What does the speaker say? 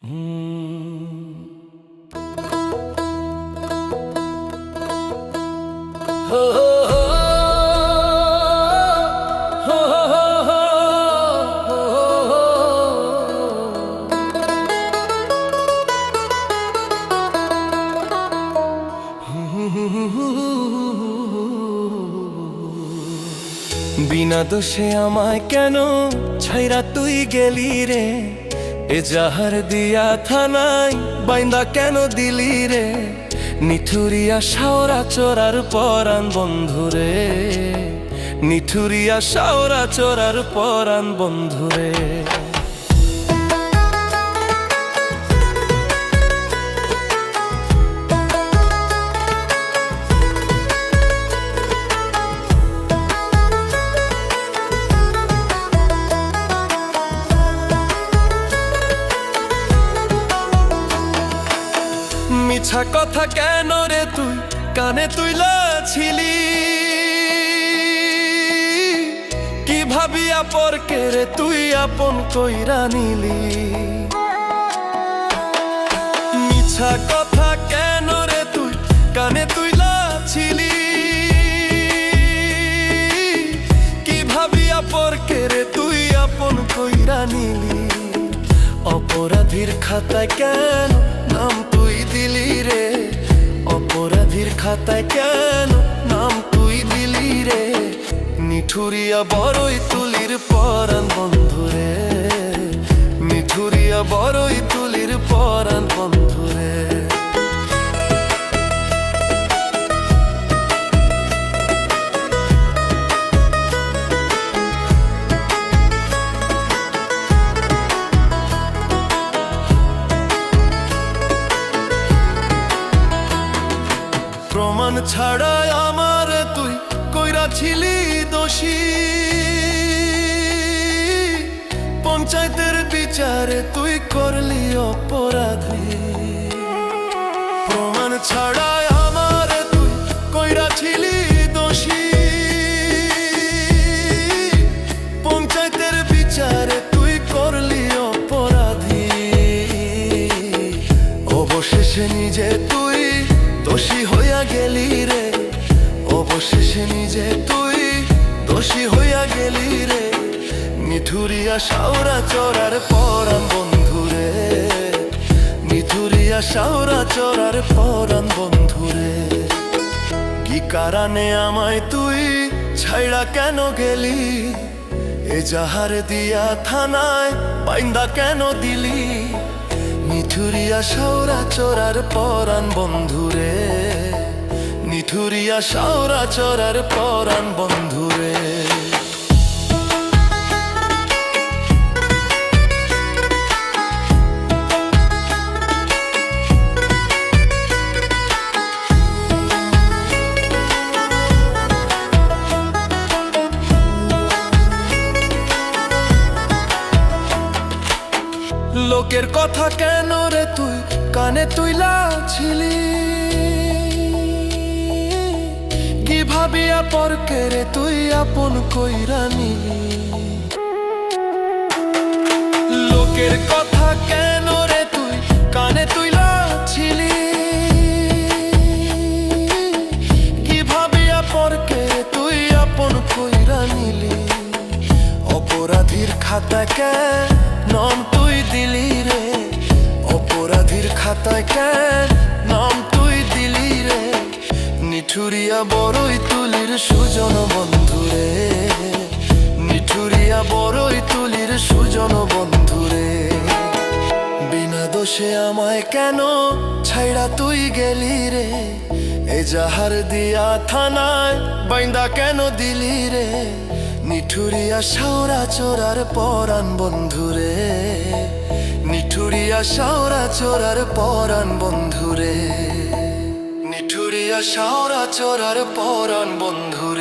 বিনা দোষে আমায় কেন ছাইরা তুই গেলি রে? এ জাহার দিয়া থানায় বাইন্দা কেন দিলি রে? নিঠুরিয়া শাওরা চোরার পরাণ বন্ধুরে, নিঠুরিয়া শাওরা চোরার পরাণ বন্ধুরে। মিছা কথা কেন রে তুই কানে তুইলাছিলি? কি ভাবিয়া পরকে রে তুই আপন কইরা নিলি? মিছা কথা কেন রে তুই কানে তুইলাছিলি? কি ভাবিয়া পরকে রে তুই আপন কইরা নিলি? অপরাধীর খাতায় কেন নাম তুই দিলি রে? অপরাধীর খাতায় কেন নাম তুই দিলি রে? নিঠুরিয়া বড়ই তুলির পরাণ বন্ধুরে, নিঠুরিয়া বড়ই তুলির পরাণ বন্ধুরে। প্রমাণ ছাড়াই আমার তুই কইরা ছিলি দোষী। পঞ্চায়েতের বিচারে তুই করলি অপরাধী। প্রমাণ ছাড়াই আমার তুই কইরা ছিলি দোষী। পঞ্চায়েতের বিচারে তুই করলি অপরাধী। অবশেষে নিজে তুই দোষী হইয়া গেলি রে, অবশেষে নিজে তুই দোষী হইয়া গেলি রে। নিঠুরিয়া শাওরা চোরার পরাণ বন্ধুরে, নিঠুরিয়া শাওরা চোরার পরাণ বন্ধুরে। কি কারণে আমায় তুই ছাইড়া কেন গেলি? এ জাহার দিয়া থানায় বাইন্দা কেন দিলি? নিঠুরিয়া শাওরা চোরার পরাণ বন্ধুরে, নিঠুরিয়া শাওরা চোরার পরাণ বন্ধুরে। লোকের কথা কেন রে তুই কানে তুইলাছিলি? কি ভাবিয়া পরকে রে তুই আপন কইরা নিলি? লোকের কথা কেন রে তুই কানে তুইলাছিলি? কি ভাবিয়া পরকে রে তুই আপন কইরা নিলি? অপরাধীর খাতায় কেন নাম তুই দিলি রে? অপরাধীর খাতায় কেন নাম তুই দিলি রে? নিঠুরিয়া বড়ই তুলির সুজন বন্ধুরে, নিঠুরিয়া বড়ই তুলির সুজন বন্ধুরে। বিনা দোষে আমায় কেন ছাইড়া তুই গেলি রে? এ জাহার দিয়া থানায় বাইন্দা কেন দিলি রে? নিঠুরিয়া শাওরা চোরার পরাণ বন্ধুরে, নিঠুরিয়া শাওরা চোরার পরাণ বন্ধুরে, নিঠুরিয়া শাওরা চোরার পরাণ বন্ধুরে।